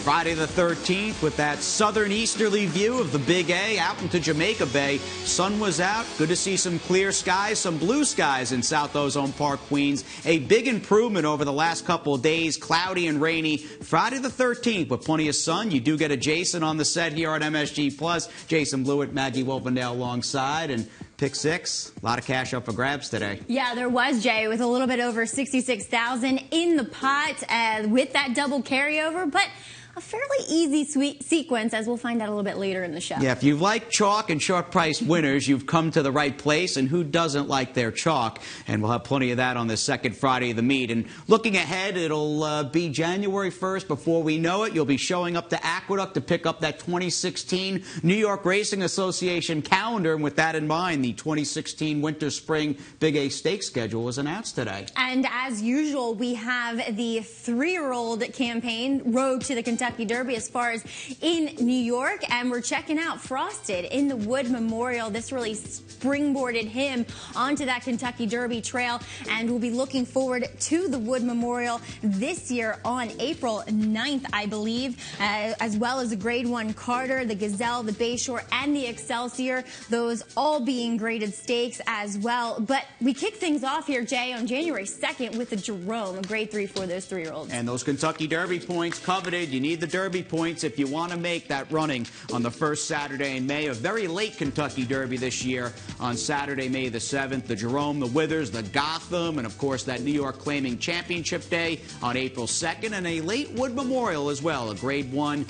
Friday the 13th with that southern easterly view of the Big A out into Jamaica Bay. Sun was out. Good to see some clear skies, some blue skies in South Ozone Park, Queens. A big improvement over the last couple of days, cloudy and rainy. Friday the 13th with plenty of sun. You do get a Jason on the set here on MSG Plus. Jason Blewett, Maggie Wolfendale alongside. And pick six, a lot of cash up for grabs today. Yeah, there was, Jay, with a little bit over $66,000 in the pot with that double carryover, but a fairly easy sequence, as we'll find out a little bit later in the show. Yeah, if you like chalk and short-priced winners, you've come to the right place, and who doesn't like their chalk? And we'll have plenty of that on the second Friday of the meet. And looking ahead, it'll be January 1st. Before we know it, you'll be showing up to Aqueduct to pick up that 2016 New York Racing Association calendar. And with that in mind, the 2016 Winter-Spring Big A Stakes schedule was announced today. And as usual, we have the 3-year-old campaign, Road to the Kentucky Derby, as far as in New York, and we're checking out Frosted in the Wood Memorial. This really springboarded him onto that Kentucky Derby trail, and we'll be looking forward to the Wood Memorial this year on April 9th, I believe, as well as the Grade 1 Carter, the Gazelle, the Bayshore, and the Excelsior, those all being graded stakes as well. But we kick things off here, Jay, on January 2nd with the Jerome, a Grade 3 for those 3-year-olds. And those Kentucky Derby points coveted. You need the Derby points if you want to make that running on the first Saturday in May. A very late Kentucky Derby this year on Saturday, May the 7th. The Jerome, the Withers, the Gotham, and of course that New York Claiming Championship Day on April 2nd, and a late Wood Memorial as well. A Grade 1,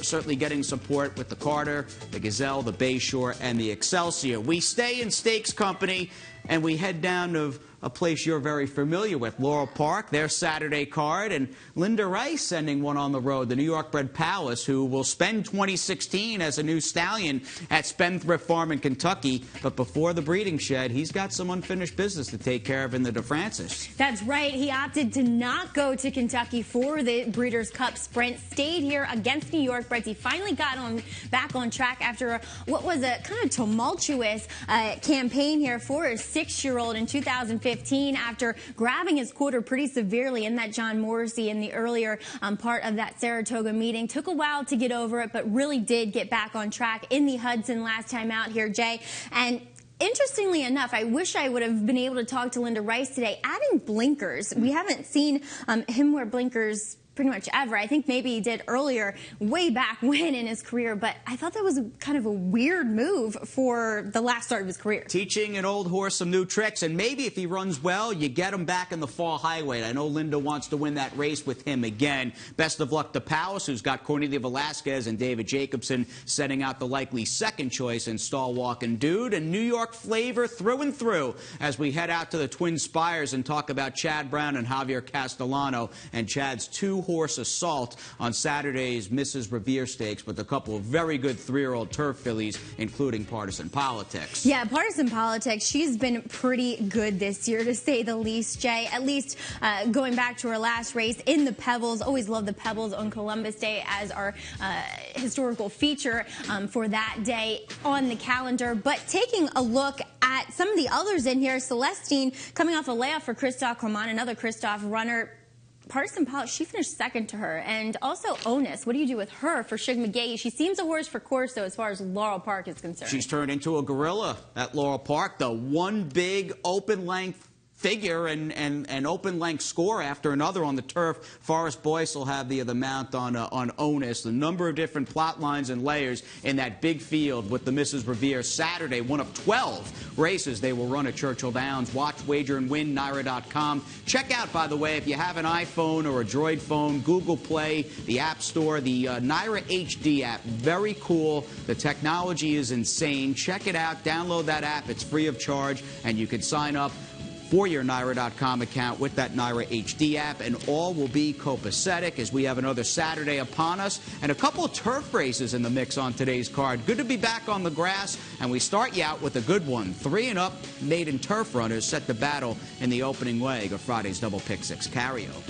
certainly getting support with the Carter, the Gazelle, the Bayshore, and the Excelsior. We stay in stakes company, and we head down to a place you're very familiar with, Laurel Park, their Saturday card, and Linda Rice sending one on the road, the New York bred Palace, who will spend 2016 as a new stallion at Spendthrift Farm in Kentucky. But before the breeding shed, he's got some unfinished business to take care of in the DeFrancis. That's right. He opted to not go to Kentucky for the Breeders' Cup Sprint, stayed here against New York breds. He finally got back on track after what was a kind of tumultuous campaign here for his 6-year-old in 2015. After grabbing his quarter pretty severely in that John Morrissey in the earlier part of that Saratoga meeting. Took a while to get over it, but really did get back on track in the Hudson last time out here, Jay. And interestingly enough, I wish I would have been able to talk to Linda Rice today. Adding blinkers. We haven't seen him wear blinkers pretty much ever. I think maybe he did earlier, way back when in his career, but I thought that was kind of a weird move for the last start of his career. Teaching an old horse some new tricks, and maybe if he runs well, you get him back in the fall highway. I know Linda wants to win that race with him again. Best of luck to Palace, who's got Cornelia Velasquez and David Jacobson setting out the likely second choice in Stall Walking Dude, and New York flavor through and through as we head out to the Twin Spires and talk about Chad Brown and Javier Castellano and Chad's 2-horse assault on Saturday's Mrs. Revere Stakes with a couple of very good 3-year-old turf fillies, including Partisan Politics. Yeah, Partisan Politics, she's been pretty good this year, to say the least, Jay. At least going back to her last race in the Pebbles. Always love the Pebbles on Columbus Day as our historical feature for that day on the calendar. But taking a look at some of the others in here, Celestine coming off a layoff for Christophe Clement, another Christophe runner. Partisan Politics, she finished second to her. And also Onus, what do you do with her for Shug McGaughey? She seems a horse for Corso as far as Laurel Park is concerned. She's turned into a gorilla at Laurel Park. The one big open-length figure and open-length score after another on the turf. Forrest Boyce will have the mount on Onus. The number of different plot lines and layers in that big field with the Mrs. Revere Saturday, one of 12 races they will run at Churchill Downs. Watch, wager, and win, NYRA.com. Check out, by the way, if you have an iPhone or a Droid phone, Google Play, the App Store, the NYRA HD app. Very cool. The technology is insane. Check it out. Download that app. It's free of charge, and you can sign up for your NYRA.com account with that NYRA HD app, and all will be copacetic as we have another Saturday upon us and a couple of turf races in the mix on today's card. Good to be back on the grass, and we start you out with a good one. 3 and up maiden turf runners set the battle in the opening leg of Friday's double pick 6 carryover.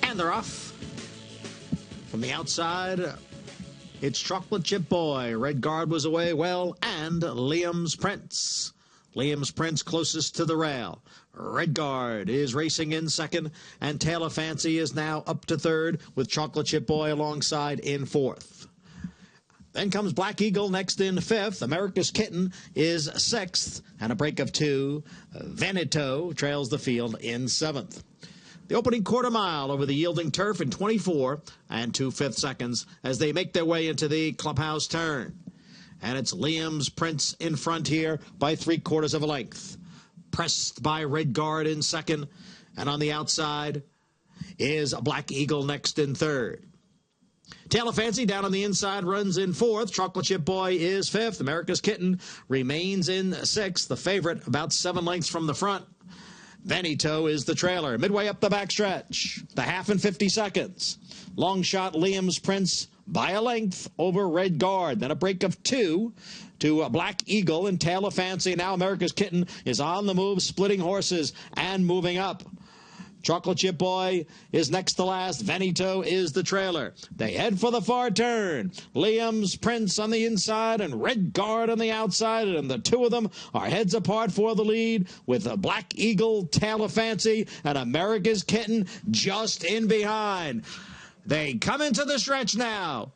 And they're off. From the outside, it's Chocolate Chip Boy, Red Guard was away well, and Liam's Prince. Liam's Prince closest to the rail. Red Guard is racing in second, and Taylor Fancy is now up to third, with Chocolate Chip Boy alongside in fourth. Then comes Black Eagle next in fifth. America's Kitten is sixth, and a break of two. Veneto trails the field in seventh. The opening quarter mile over the yielding turf in 24 and 2/5 seconds as they make their way into the clubhouse turn. And it's Liam's Prince in front here by 3/4 of a length. Pressed by Red Guard in second, and on the outside is Black Eagle next in third. Taylor Fancy down on the inside runs in fourth. Chocolate Chip Boy is fifth. America's Kitten remains in sixth. The favorite about 7 lengths from the front. Veneto is the trailer. Midway up the backstretch, the half in 50 seconds. Long shot Liam's Prince by a length over Red Guard. Then a break of two to Black Eagle and Taylor Fancy. Now America's Kitten is on the move, splitting horses and moving up. Chocolate Chip Boy is next to last. Veneto is the trailer. They head for the far turn. Liam's Prince on the inside and Red Guard on the outside, and the two of them are heads apart for the lead, with a Black Eagle, Taylor Fancy, and America's Kitten just in behind. They come into the stretch now.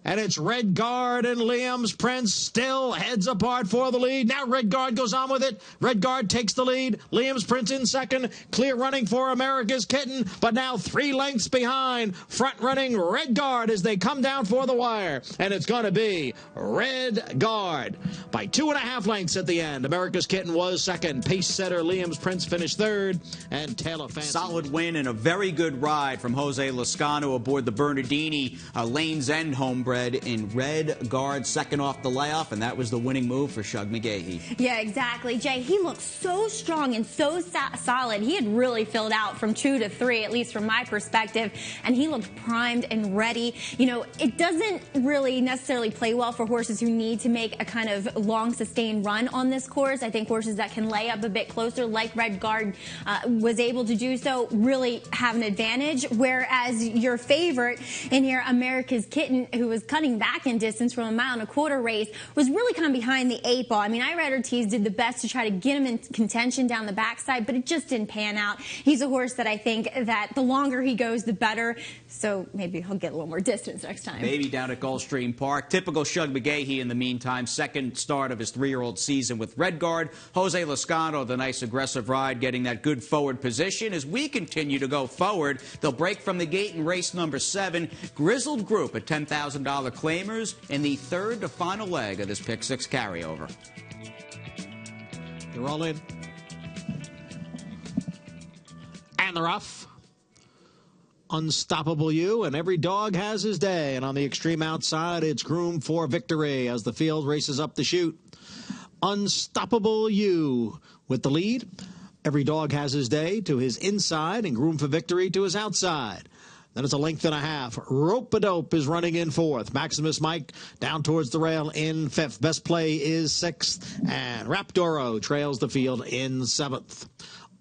And it's Red Guard and Liam's Prince still heads apart for the lead. Now Red Guard goes on with it. Red Guard takes the lead. Liam's Prince in second. Clear running for America's Kitten, but now 3 lengths behind. Front running Red Guard as they come down for the wire. And it's going to be Red Guard by 2.5 lengths at the end. America's Kitten was second. Pace setter Liam's Prince finished third. And Taylor Fancy. Solid win and a very good ride from Jose Lascano aboard the Bernardini Lane's End homebred in Red Guard, second off the layoff, and that was the winning move for Shug McGahee. Yeah, exactly, Jay. He looked so strong and so solid. He had really filled out from 2 to 3, at least from my perspective, and he looked primed and ready. You know, it doesn't really necessarily play well for horses who need to make a kind of long, sustained run on this course. I think horses that can lay up a bit closer, like Red Guard was able to do so, really have an advantage, whereas your favorite in here, America's Kitten, who was cutting back in distance from a 1.25 mile race, was really kind of behind the 8 ball. I mean, I read Ortiz did the best to try to get him in contention down the backside, but it just didn't pan out. He's a horse that I think that the longer he goes, the better. So maybe he'll get a little more distance next time. Maybe down at Gulfstream Park. Typical Shug McGahee in the meantime. Second start of his 3-year-old season with Red Guard. Jose Lascano, the nice aggressive ride, getting that good forward position. As we continue to go forward, they'll break from the gate in race number 7. Grizzled Group at $10,000 claimers in the third to final leg of this Pick 6 carryover. They're all in. And they're off. Unstoppable You, and every dog has his day. And on the extreme outside, it's Groom for Victory as the field races up the chute. Unstoppable You with the lead. Every dog has his day to his inside, and Groom for Victory to his outside. Then it's a length and a half. Rope-a-dope is running in fourth. Maximus Mike down towards the rail in fifth. Best Play is sixth. And Raptoro trails the field in seventh.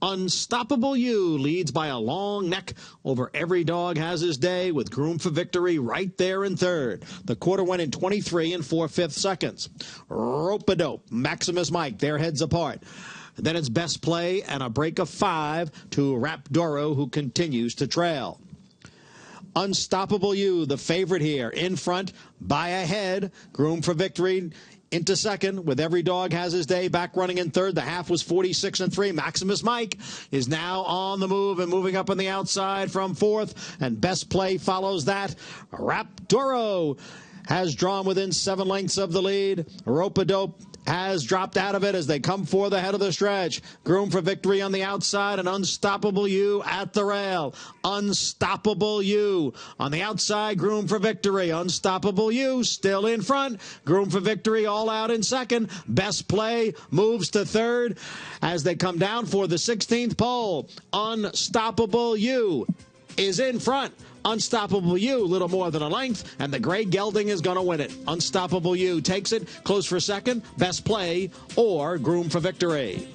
Unstoppable You leads by a long neck over Every Dog Has His Day, with Groom for Victory right there in third. The quarter went in 23 and 4/5 seconds. Rope-a-dope, Maximus Mike, their heads apart. Then it's Best Play and a break of 5 to Rapdoro, who continues to trail. Unstoppable You, the favorite here, in front by a head. Groom for Victory into second, with Every Dog Has His Day back running in third. The half was 46 and 3. Maximus Mike is now on the move and moving up on the outside from fourth, and Best Play follows that. Rapdoro has drawn within 7 lengths of the lead. Rope-a-dope has dropped out of it as they come for the head of the stretch. Groom for Victory on the outside, and Unstoppable You at the rail. Unstoppable You on the outside. Groom for Victory. Unstoppable You still in front. Groom for Victory all out in second. Best Play moves to third as they come down for the 16th pole. Unstoppable You is in front. Unstoppable You, a little more than a length, and the gray gelding is going to win it. Unstoppable You takes it, close for second, Best Play, or Groom for Victory.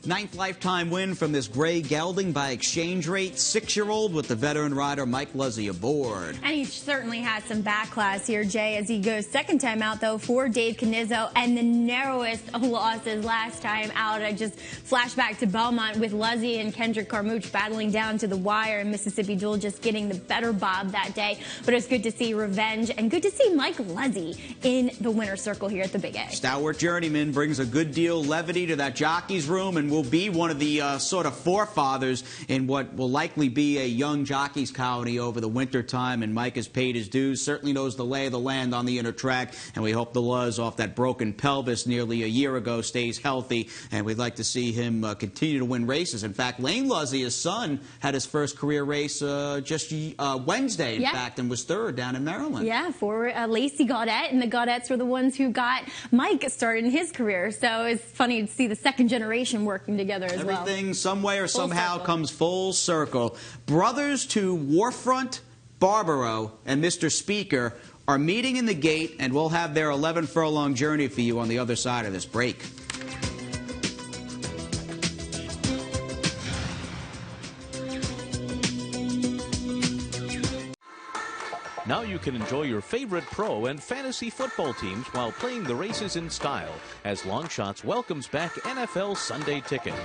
Ninth lifetime win from this gray gelding by exchange rate. 6-year-old with the veteran rider Mike Luzzy aboard. And he certainly had some back class here, Jay, as he goes second time out, though, for Dave Canizzo, and the narrowest of losses last time out. I just flash back to Belmont with Luzzy and Kendrick Carmouche battling down to the wire, and Mississippi Duel just getting the better bob that day. But it's good to see revenge and good to see Mike Luzzy in the winner's circle here at the Big A. Stalwart journeyman brings a good deal levity to that jockey's room and will be one of the sort of forefathers in what will likely be a young jockeys colony over the winter time. And Mike has paid his dues, certainly knows the lay of the land on the inner track, and we hope the Luz off that broken pelvis nearly a year ago stays healthy, and we'd like to see him continue to win races. In fact, Lane Luzzy, his son, had his first career race just Wednesday, in fact, and was third down in Maryland. Yeah, for Lacey Gaudette, and the Gaudettes were the ones who got Mike started in his career. So it's funny to see the second generation working together as well. Everything, some way or somehow, comes full circle. Brothers to Warfront, Barbaro, and Mr. Speaker are meeting in the gate, and we'll have their 11-furlong journey for you on the other side of this break. Now you can enjoy your favorite pro and fantasy football teams while playing the races in style as Longshots welcomes back NFL Sunday Ticket.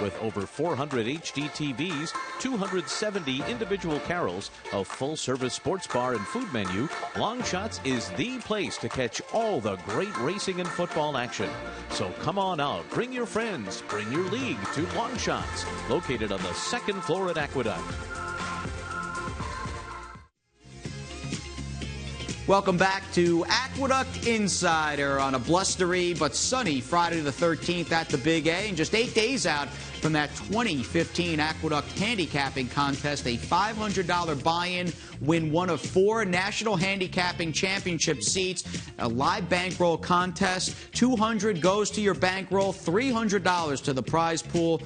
With over 400 HD TVs, 270 individual carols, a full-service sports bar and food menu, Longshots is the place to catch all the great racing and football action. So come on out, bring your friends, bring your league to Longshots, located on the 2nd floor at Aqueduct. Welcome back to Aqueduct Insider on a blustery but sunny Friday the 13th at the Big A. And just 8 days out from that 2015 Aqueduct handicapping contest, a $500 buy-in, win one of 4 national handicapping championship seats, a live bankroll contest. $200 goes to your bankroll, $300 to the prize pool.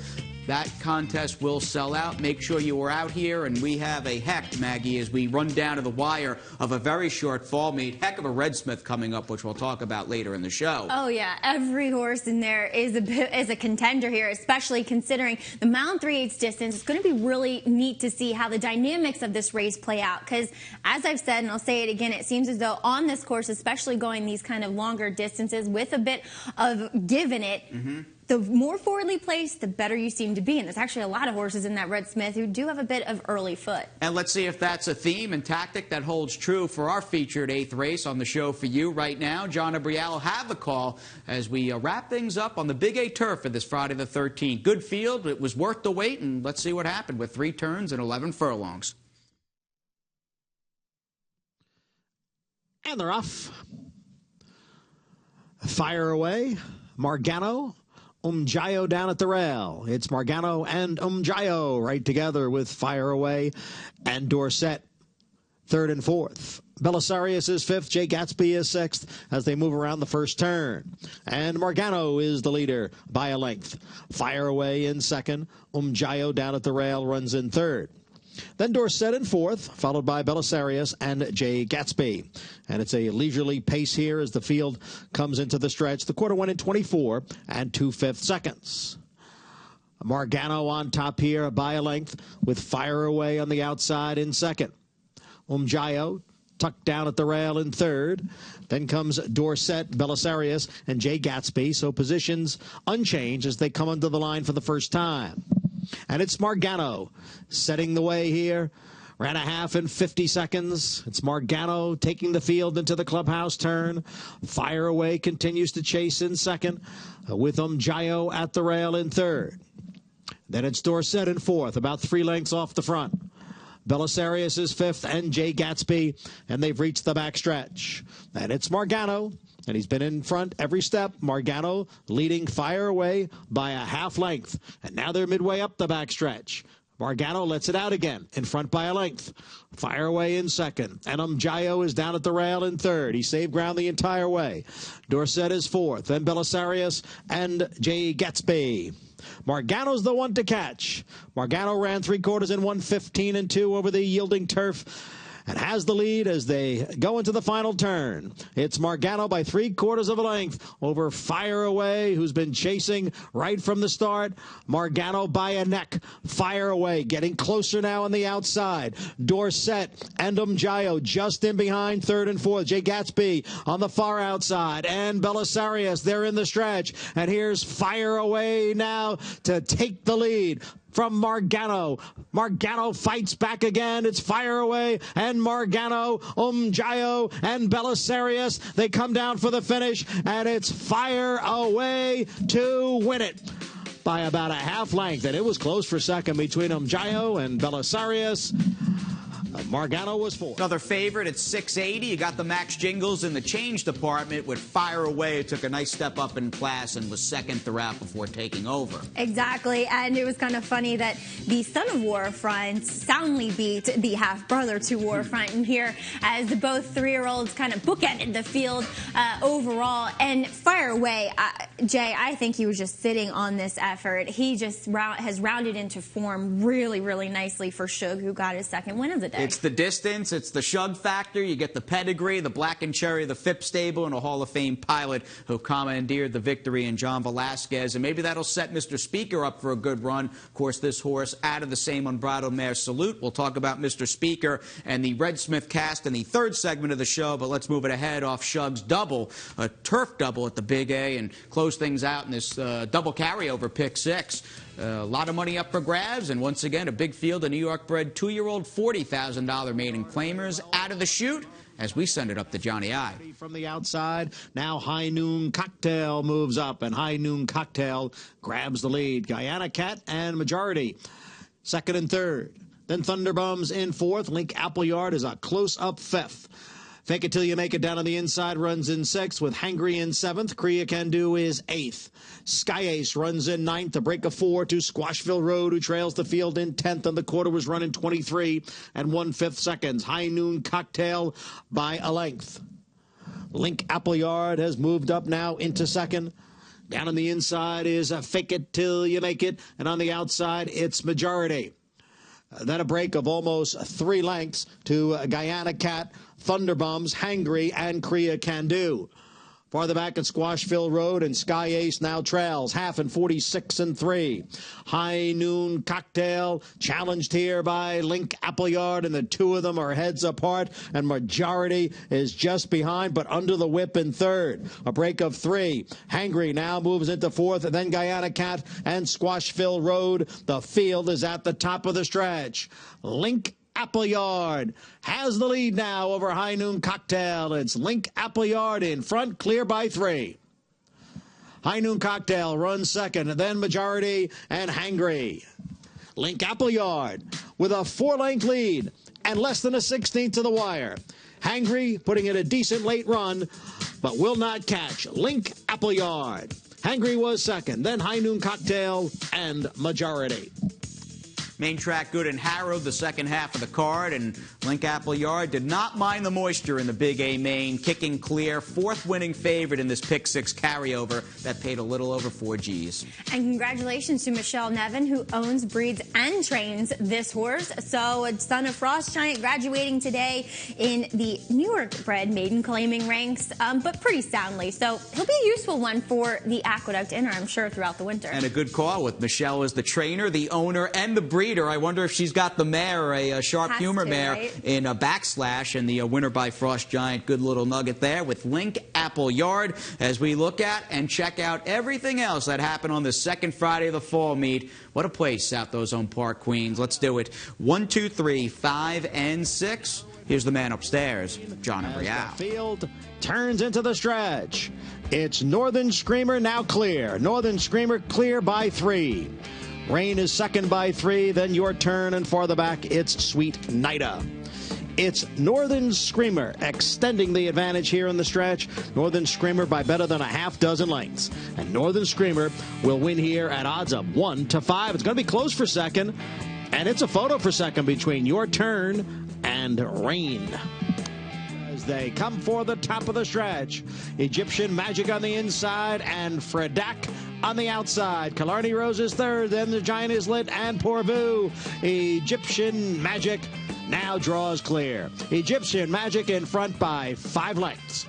That contest will sell out. Make sure you are out here, and we have a heck, Maggie, as we run down to the wire of a very short fall meet. Heck of a Red Smith coming up, which we'll talk about later in the show. Oh, yeah. Every horse in there is a contender here, especially considering the mile 3/8 distance. It's going to be really neat to see how the dynamics of this race play out, because as I've said, and I'll say it again, it seems as though on this course, especially going these kind of longer distances with a bit of give in it, the more forwardly placed, the better you seem to be. And there's actually a lot of horses in that Red Smith who do have a bit of early foot. And let's see if that's a theme and tactic that holds true for our featured 8th race on the show for you right now. John Abrial will have the call as we wrap things up on the Big A turf for this Friday the 13th. Good field. It was worth the wait, and let's see what happened with 3 turns and 11 furlongs. And they're off. Fire away. Margano. Umjayo down at the rail. It's Margano and Umjayo right together with Fire Away and Dorset 3rd and 4th. Belisarius is 5th. Jay Gatsby is 6th as they move around the first turn. And Margano is the leader by a length. Fire Away in 2nd. Umjayo down at the rail runs in 3rd. Then Dorset in 4th, followed by Belisarius and Jay Gatsby. And it's a leisurely pace here as the field comes into the stretch. The quarter went in 24 and 2/5 seconds. Margano on top here by a length with Fire Away on the outside in 2nd. Umjayo tucked down at the rail in 3rd. Then comes Dorset, Belisarius, and Jay Gatsby. So positions unchanged as they come under the line for the first time. And it's Margano setting the way here. Ran a half in 50 seconds. It's Margano taking the field into the clubhouse turn. Fire Away continues to chase in 2nd with Umjayo at the rail in 3rd. Then it's Dorset in 4th, about 3 lengths off the front. Belisarius is 5th and Jay Gatsby, and they've reached the backstretch. And it's Margano, and he's been in front every step. Margano leading Fire Away by a half length, and now they're midway up the backstretch. Margano lets it out again, in front by a length. Fire Away in 2nd, and Umjayo is down at the rail in 3rd. He saved ground the entire way. Dorset is 4th, then Belisarius and Jay Gatsby. Margano's the one to catch. Margano ran 3/4 in 1:15 and 2 over the yielding turf and has the lead as they go into the final turn. It's Margano by 3/4 of a length over Fire Away, who's been chasing right from the start. Margano by a neck. Fire Away getting closer now on the outside. Dorset and Umjayo just in behind, third and fourth. Jay Gatsby on the far outside, and Belisarius, they're in the stretch. And here's Fire Away now to take the lead from Margano. Margano fights back again. It's Fire Away and Margano, Umjayo and Belisarius. They come down for the finish, and it's Fire Away to win it by about a half length. And it was close for second between Umjayo and Belisarius. Margano was fourth. Another favorite at 680. You got the Max Jingles in the change department with Fire Away. It took a nice step up in class and was second throughout before taking over. Exactly, and it was kind of funny that the son of Warfront soundly beat the half-brother to Warfront in here as both 3-year-olds kind of bookended the field overall. And Fire Away, Jay, I think he was just sitting on this effort. He just has rounded into form really, really nicely for Shug, who got his second win of the day. It's the distance, it's the Shug factor, you get the pedigree, the Black and Cherry, the Phipps stable, and a Hall of Fame pilot who commandeered the victory in John Velasquez. And maybe that'll set Mr. Speaker up for a good run. Of course, this horse out of the same unbridled mare Salute. We'll talk about Mr. Speaker and the Red Smith cast in the third segment of the show, but let's move it ahead off Shug's double, a turf double at the Big A, and close things out in this double carryover pick 6. A lot of money up for grabs, and once again, a big field of New York-bred 2-year-old $40,000 maiden claimers out of the chute as we send it up to Johnny I. From the outside, now High Noon Cocktail moves up, and High Noon Cocktail grabs the lead. Guyana Cat and Majority, second and third. Then Thunderbums in fourth. Link Appleyard is a close-up fifth. Fake It Till You Make It down on the inside runs in sixth, with Hangry in seventh. Korea Can Do is eighth. Sky Ace runs in ninth, a break of 4 to Squashville Road, who trails the field in 10th, and the quarter was run in 23 and 1/5 seconds. High Noon Cocktail by a length. Link Appleyard has moved up now into second. Down on the inside is Fake It Till You Make It, and on the outside it's Majority. Then a break of almost 3 lengths to Guyana Cat, Thunderbums, Hangry, and Korea Can Do. Farther back at Squashville Road, and Sky Ace now trails, half and 46 and 3. High Noon Cocktail challenged here by Link Appleyard, and the two of them are heads apart, and Majority is just behind, but under the whip in third. A break of 3. Hangry now moves into fourth, and then Guyana Cat and Squashville Road. The field is at the top of the stretch. Link Appleyard has the lead now over High Noon Cocktail. It's Link Appleyard in front, clear by 3. High Noon Cocktail runs second, and then Majority and Hangry. Link Appleyard with a 4-length lead and less than a 16th to the wire. Hangry putting in a decent late run, but will not catch Link Appleyard. Hangry was second, then High Noon Cocktail and Majority. Main track good and harrowed the second half of the card, and Link Appleyard did not mind the moisture in the Big A main, kicking clear, 4th winning favorite in this pick 6 carryover that paid a little over 4 G's. And congratulations to Michelle Nevin, who owns, breeds, and trains this horse. So a son of Frost Giant graduating today in the New York-bred maiden claiming ranks, but pretty soundly. So he'll be a useful one for the Aqueduct Inner, I'm sure, throughout the winter. And a good call with Michelle as the trainer, the owner, and the breeder. I wonder if she's got the mare, a sharp humor mare, right? In a Backslash, and the winner by Frost Giant. Good little nugget there with Link Appleyard as we look at and check out everything else that happened on the second Friday of the fall meet. What a place, South Ozone Park, Queens. Let's do it. 1, 2, 3, 5, and 6. Here's the man upstairs, John Embrial. The field turns into the stretch. It's Northern Screamer now clear. Northern Screamer clear by 3. Rain is second by 3, then Your Turn, and farther back, it's Sweet Nida. It's Northern Screamer extending the advantage here in the stretch. Northern Screamer by better than a half dozen lengths. And Northern Screamer will win here at odds of 1 to 5. It's going to be close for second, and it's a photo for second between Your Turn and Rain. As they come for the top of the stretch, Egyptian Magic on the inside and Fredak on the outside. Killarney Rose is third, then the Giant is lit, and Pourvu. Egyptian Magic now draws clear. Egyptian Magic in front by 5 lengths.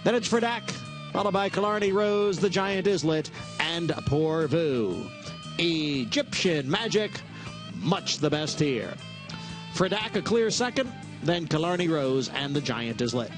Then it's Fredak, followed by Killarney Rose, the Giant Islet, and Poor Vu. Egyptian Magic, much the best here. Fredak a clear second, then Killarney Rose and the Giant Islet.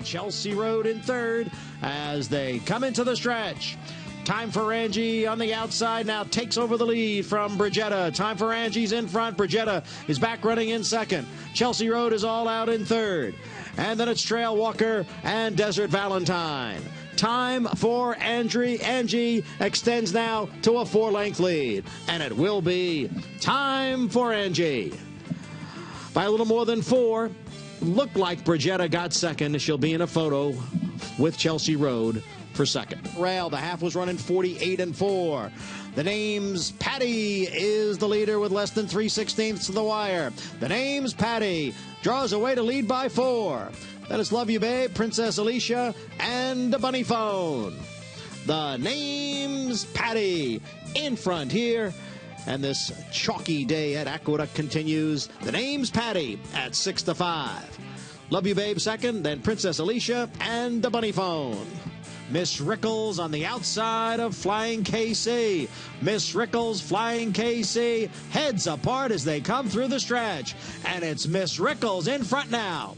Chelsea Road in third as they come into the stretch. Time for Angie on the outside now takes over the lead from Brigetta. Time for Angie's in front. Brigetta is back running in second. Chelsea Road is all out in third. And then it's Trail Walker and Desert Valentine. Time for Angie. Angie extends now to a 4-length lead. And it will be time for Angie. By a little more than 4. Looked like Brigetta got second. She'll be in a photo with Chelsea Road for second. Rail, the half was running 48-4. The name's Patty is the leader with less than 3/16 to the wire. The name's Patty draws away to lead by 4. That is Love You Babe, Princess Alicia, and the Bunny Phone. The name's Patty in front here. And this chalky day at Aqueduct continues. The name's Patty at 6-5. Love You Babe second, then Princess Alicia and the Bunny Phone. Miss Rickles on the outside of Flying KC. Miss Rickles, Flying KC, heads apart as they come through the stretch. And it's Miss Rickles in front now.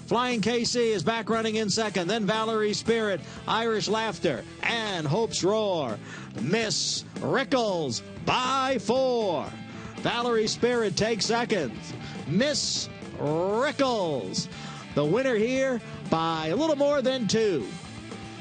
Flying KC is back running in second. Then Valerie Spirit, Irish Laughter, and Hope's Roar. Miss Rickles by 4. Valerie Spirit takes second. Miss Rickles, the winner here by a little more than 2.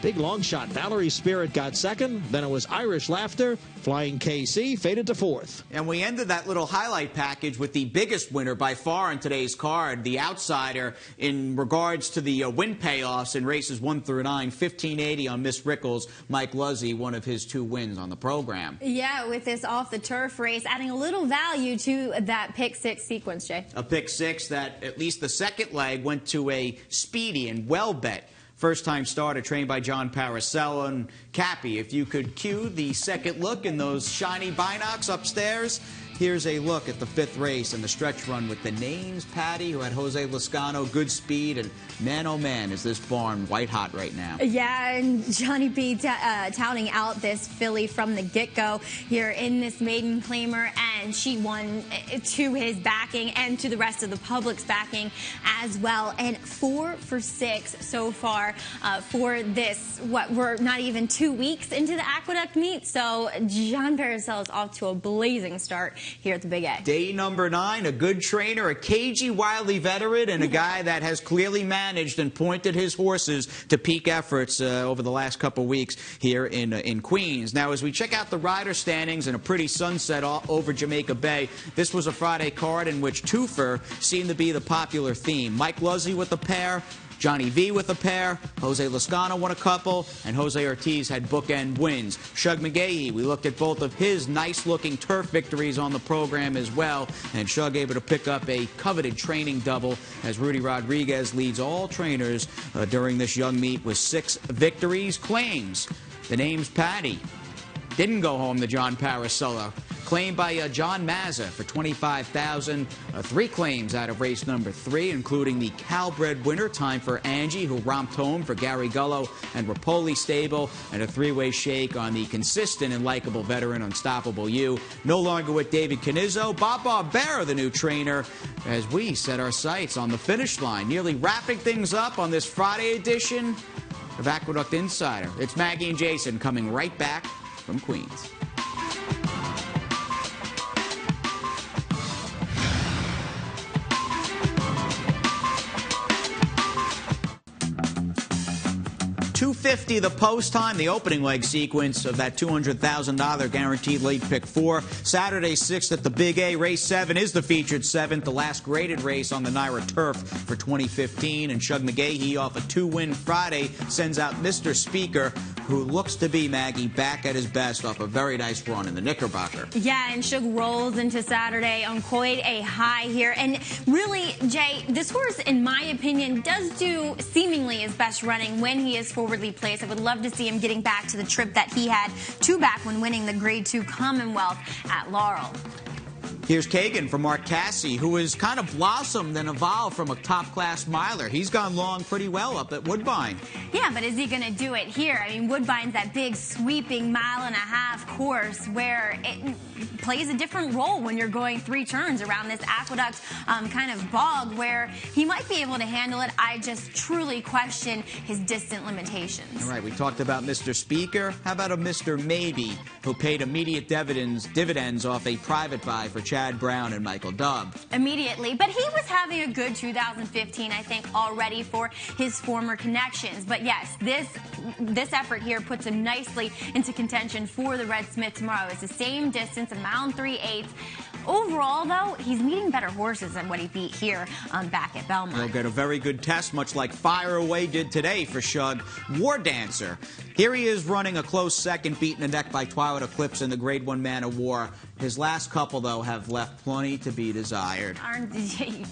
Big long shot. Valerie Spirit got second. Then it was Irish Laughter. Flying KC faded to 4th. And we ended that little highlight package with the biggest winner by far in today's card, the outsider in regards to the win payoffs in races 1 through 9, 1580 on Miss Rickles. Mike Luzzy, one of his 2 wins on the program. Yeah, with this off-the-turf race, adding a little value to that pick 6 sequence, Jay. A pick 6 that at least the second leg went to a speedy and well-bet first-time starter trained by John Paracello. And Cappy, if you could cue the second look in those shiny binocs upstairs, here's a look at the 5th race and the stretch run with the name's Patty, who had Jose Lascano, good speed, and man, oh man, is this barn white hot right now. Yeah, and Johnny B touting out this filly from the get-go here in this maiden claimer, and she won to his backing and to the rest of the public's backing as well. And 4 for 6 so far for this, we're not even 2 weeks into the Aqueduct meet, so John Paracello is off to a blazing start here at the Big A. Day number 9, a good trainer, a cagey, wily veteran, and a guy that has clearly managed and pointed his horses to peak efforts over the last couple weeks here in Queens. Now, as we check out the rider standings and a pretty sunset over Jamaica Bay, this was a Friday card in which twofer seemed to be the popular theme. Mike Luzzy with a pair, Johnny V with a pair, Jose Lascano won a couple, and Jose Ortiz had bookend wins. Shug McGahee, we looked at both of his nice-looking turf victories on the program as well, and Shug able to pick up a coveted training double as Rudy Rodriguez leads all trainers during this young meet with 6 victories. Claims, the name's Patty. Didn't go home to John Paracello. Claimed by John Mazza for $25,000. 3 claims out of race number 3, including the Calbred winner, Time for Angie, who romped home for Gary Gullo and Rapoli Stable, and a 3-way shake on the consistent and likable veteran Unstoppable You. No longer with David Canizzo. Bob Barbera, the new trainer, as we set our sights on the finish line, nearly wrapping things up on this Friday edition of Aqueduct Insider. It's Maggie and Jason coming right back from Queens. $250 the post time, the opening leg sequence of that $200,000 guaranteed late pick 4. Saturday 6th at the Big A. Race 7 is the featured 7th, the last graded race on the Naira turf for 2015. And Shug McGahee off a 2-win Friday sends out Mr. Speaker, who looks to be, Maggie, back at his best off a very nice run in the Knickerbocker. Yeah, and Shug rolls into Saturday on quite a high here. And really, Jay, this horse, in my opinion, does do seemingly his best running when he is forwardly placed. I would love to see him getting back to the trip that he had back when winning the Grade 2 Commonwealth at Laurel. Here's Kagan from Mark Cassie, who has kind of blossomed and evolved from a top-class miler. He's gone long pretty well up at Woodbine. Yeah, but is he going to do it here? I mean, Woodbine's that big, sweeping mile-and-a-half course where it plays a different role when you're going 3 turns around this Aqueduct kind of bog where he might be able to handle it. I just truly question his distant limitations. All right, we talked about Mr. Speaker. How about a Mr. Maybe, who paid immediate dividends off a private buy for Chad Brown and Michael Dubb? Immediately, but he was having a good 2015, I think, already for his former connections. But yes, this effort here puts him nicely into contention for the Red Smith tomorrow. It's the same distance, a mile and 3/8. Overall, though, he's meeting better horses than what he beat here back at Belmont. He'll get a very good test, much like Fire Away did today for Shug. War Dancer. Here he is running a close second, beaten a neck by Twilight Eclipse in the Grade 1 Man of War. His last couple, though, have left plenty to be desired.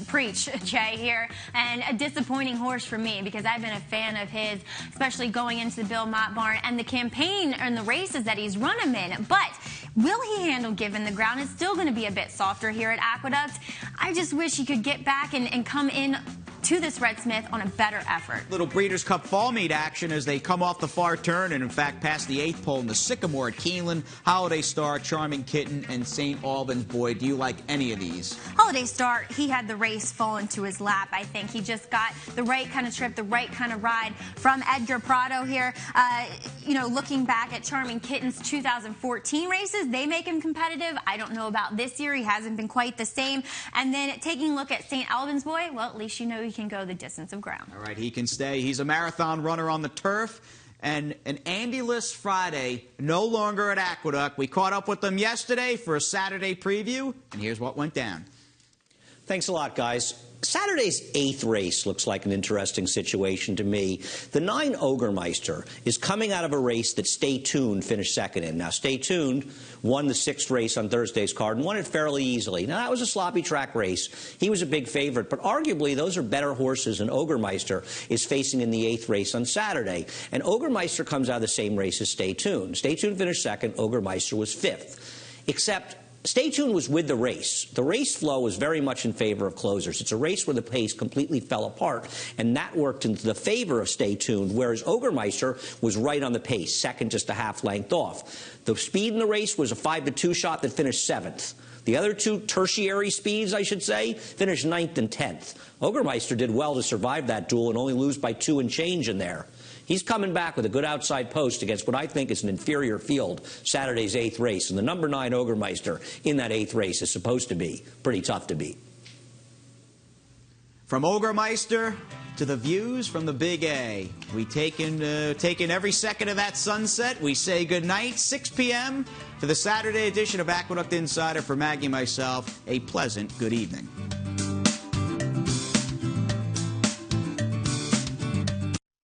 Preach, Jay, here. And a disappointing horse for me because I've been a fan of his, especially going into the Bill Mott barn and the campaign and the races that he's run him in. But will he handle given the ground? It's still going to be a bit softer here at Aqueduct. I just wish he could get back and come in to this Red Smith on a better effort. Little Breeders' Cup fall meet action as they come off the far turn and, in fact, past the 8th pole in the Sycamore at Keeneland. Holiday Star, Charming Kitten, and St. Albans. Boy, do you like any of these? Holiday Star, he had the race fall into his lap, I think. He just got the right kind of trip, the right kind of ride from Edgar Prado here. You know, looking back at Charming Kitten's 2014 races, they make him competitive. I don't know about this year. He hasn't been quite the same. And then taking a look at St. Albans Boy, well, at least you know he can go the distance of ground. All right, he can stay. He's a marathon runner on the turf. And an Andy-less Friday, no longer at Aqueduct. We caught up with them yesterday for a Saturday preview, and here's what went down. Thanks a lot, guys. Saturday's 8th race looks like an interesting situation to me. The 9 Ogermeister is coming out of a race that Stay Tuned finished second in. Now, Stay Tuned won the 6th race on Thursday's card and won it fairly easily. Now, that was a sloppy track race. He was a big favorite, but arguably those are better horses than Ogermeister is facing in the 8th race on Saturday. And Ogermeister comes out of the same race as Stay Tuned. Stay Tuned finished second. Ogermeister was 5th. Except Stay Tuned was with the race. The race flow was very much in favor of closers. It's a race where the pace completely fell apart, and that worked into the favor of Stay Tuned, whereas Ogermeister was right on the pace, second just a half length off. The speed in the race was a 5-2 shot that finished 7th. The other 2 tertiary speeds, I should say, finished 9th and 10th. Ogermeister did well to survive that duel and only lose by 2 and change in there. He's coming back with a good outside post against what I think is an inferior field, Saturday's 8th race. And the number 9 Ogermeister in that 8th race is supposed to be pretty tough to beat. From Ogermeister to the views from the Big A. We take in every second of that sunset. We say good night, 6 p.m. for the Saturday edition of Aqueduct Insider. For Maggie and myself, a pleasant good evening.